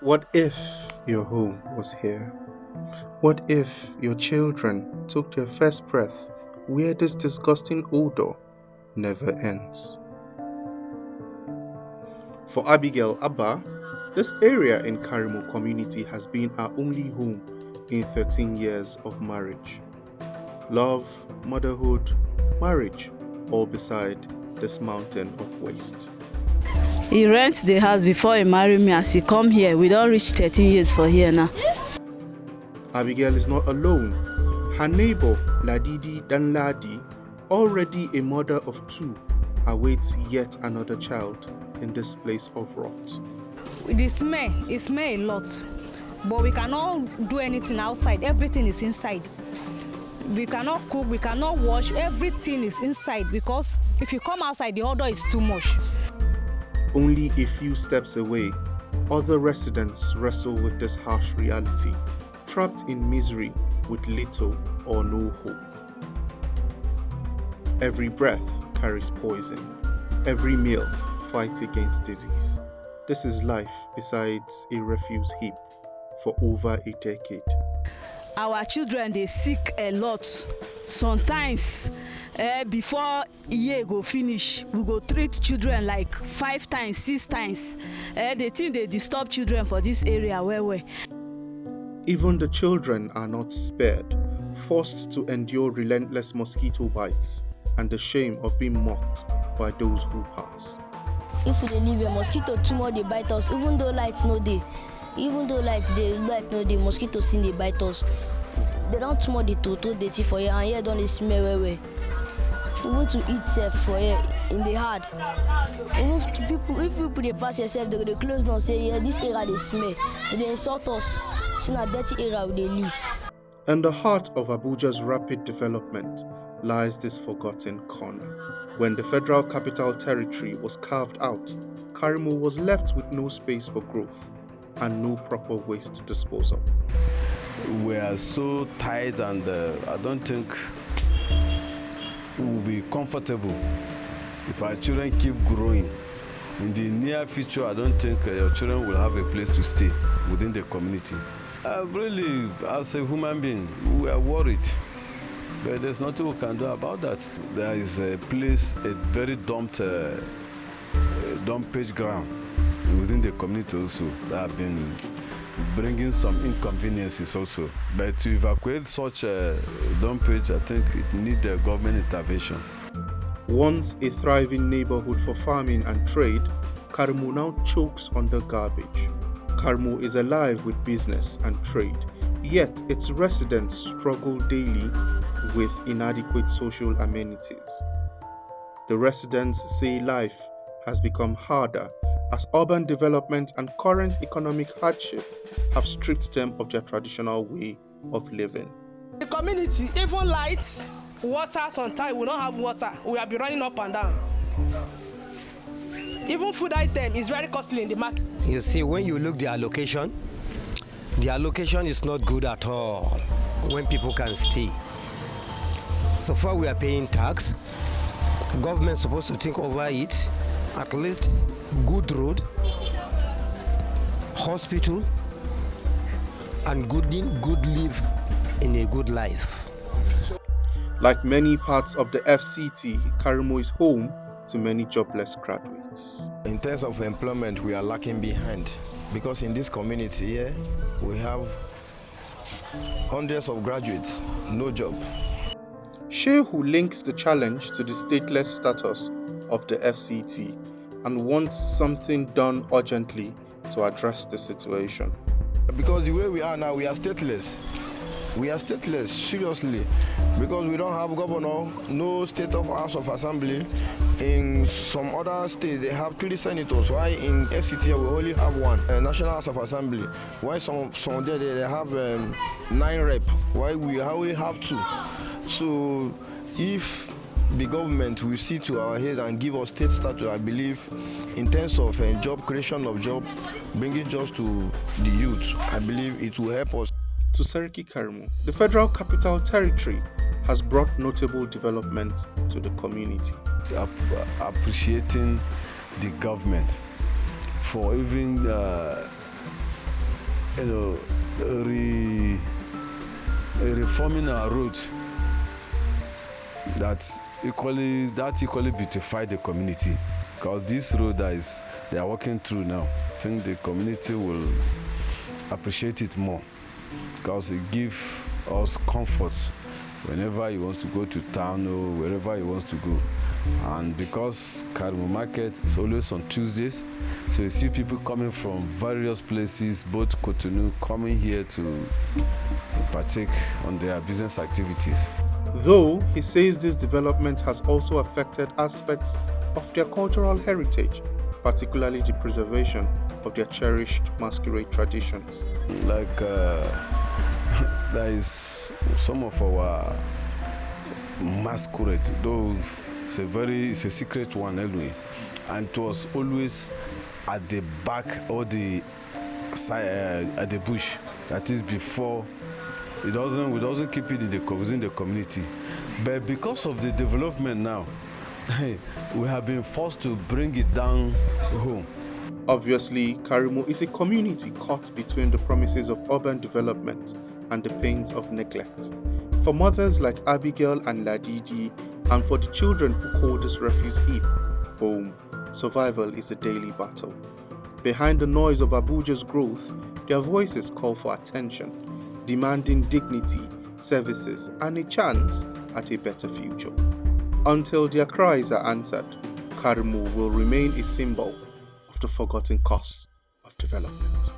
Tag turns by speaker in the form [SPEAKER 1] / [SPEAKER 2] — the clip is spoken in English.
[SPEAKER 1] What if your home was here? What if your children took their first breath where this disgusting odor never ends? For Abigail Abba, this area in Karmo community has been our only home in 13 years of marriage. Love, motherhood, marriage, all beside this mountain of waste.
[SPEAKER 2] He rent the house before he marry me. As he come here, we don't reach 13 years for here now.
[SPEAKER 1] Abigail is not alone. Her neighbor, Ladidi Danladi, already a mother of two, awaits yet another child in this place of rot.
[SPEAKER 3] The smell, it smells a lot, but we cannot do anything outside. Everything is inside. We cannot cook, we cannot wash. Everything is inside because if you come outside, the odor is too much.
[SPEAKER 1] Only a few steps away, other residents wrestle with this harsh reality, trapped in misery with little or no hope. Every breath carries poison. Every meal fights against disease. This is life besides a refuse heap for over a decade.
[SPEAKER 2] Our children, they sick a lot. Sometimes, before year go finish, we go treat children like 5 times, 6 times. They think they disturb children for this area where.
[SPEAKER 1] Even the children are not spared, forced to endure relentless mosquito bites and the shame of being mocked by those who pass.
[SPEAKER 4] If we leave a mosquito too much, they bite us. Even though lights no day, light no day, mosquitoes still they bite us. They don't too much the dirty for you, and here don't they smell well. We want to eat safe for here in the hard. If people they pass yourself, they close down say yeah, this area they smell. They insult us. So in a dirty area they live.
[SPEAKER 1] In the heart of Abuja's rapid development lies this forgotten corner. When the Federal Capital Territory was carved out, Karmo was left with no space for growth and no proper waste disposal.
[SPEAKER 5] We are so tight, and I don't think we will be comfortable if our children keep growing. In the near future, I don't think your children will have a place to stay within the community. Really, as a human being, we are worried. But there's nothing we can do about that. There is a place, a very dumped ground within the community also that have been bringing some inconveniences also. But to evacuate such a dumpage, I think it needs a government intervention.
[SPEAKER 1] Once a thriving neighborhood for farming and trade, Karmo now chokes under garbage. Karmo is alive with business and trade, yet its residents struggle daily with inadequate social amenities. The residents say life has become harder as urban development and current economic hardship have stripped them of their traditional way of living.
[SPEAKER 6] The community, even lights, water, sometimes we don't have water. We have been running up and down. Even food item is very costly in the market.
[SPEAKER 7] You see, when you look the allocation is not good at all when people can stay. So far we are paying tax. Government is supposed to think over it. At least good road, hospital, and good live in a good life.
[SPEAKER 1] Like many parts of the FCT, Karmo is home to many jobless graduates.
[SPEAKER 8] In terms of employment, we are lacking behind because in this community here, we have hundreds of graduates, no job.
[SPEAKER 1] Shehu links the challenge to the stateless status of the FCT and wants something done urgently to address the situation.
[SPEAKER 8] Because the way we are now, we are stateless. We are stateless, seriously, because we don't have governor, no state of House of Assembly. In some other states, they have 3 senators. Why in FCT we only have 1, National House of Assembly. Why some there they have 9 rep. Why we only have 2. So if the government will see to our head and give us state status, I believe, in terms of job creation of job, bringing jobs to the youth, I believe it will help us.
[SPEAKER 1] To Seriki Karmo, the Federal Capital Territory has brought notable development to the community.
[SPEAKER 5] Appreciating the government for even reforming our roads that equally beautify the community. Because this road they are walking through now, I think the community will appreciate it more because it gives us comfort whenever he wants to go to town or wherever he wants to go. And because Karmo market is always on Tuesdays, so you see people coming from various places, both Cotonou, coming here to partake on their business activities.
[SPEAKER 1] Though he says this development has also affected aspects of their cultural heritage, particularly the preservation of their cherished masquerade traditions.
[SPEAKER 5] Like there is some of our masquerade, though it's a secret one anyway, and it was always at the back or the side at the bush. That is before. We doesn't keep it within the community, but because of the development now, we have been forced to bring it down home.
[SPEAKER 1] Obviously, Karmo is a community caught between the promises of urban development and the pains of neglect. For mothers like Abigail and Ladidi, and for the children who call this refuse heap home, survival is a daily battle. Behind the noise of Abuja's growth, their voices call for attention, demanding dignity, services, and a chance at a better future. Until their cries are answered, Karmo will remain a symbol of the forgotten cost of development.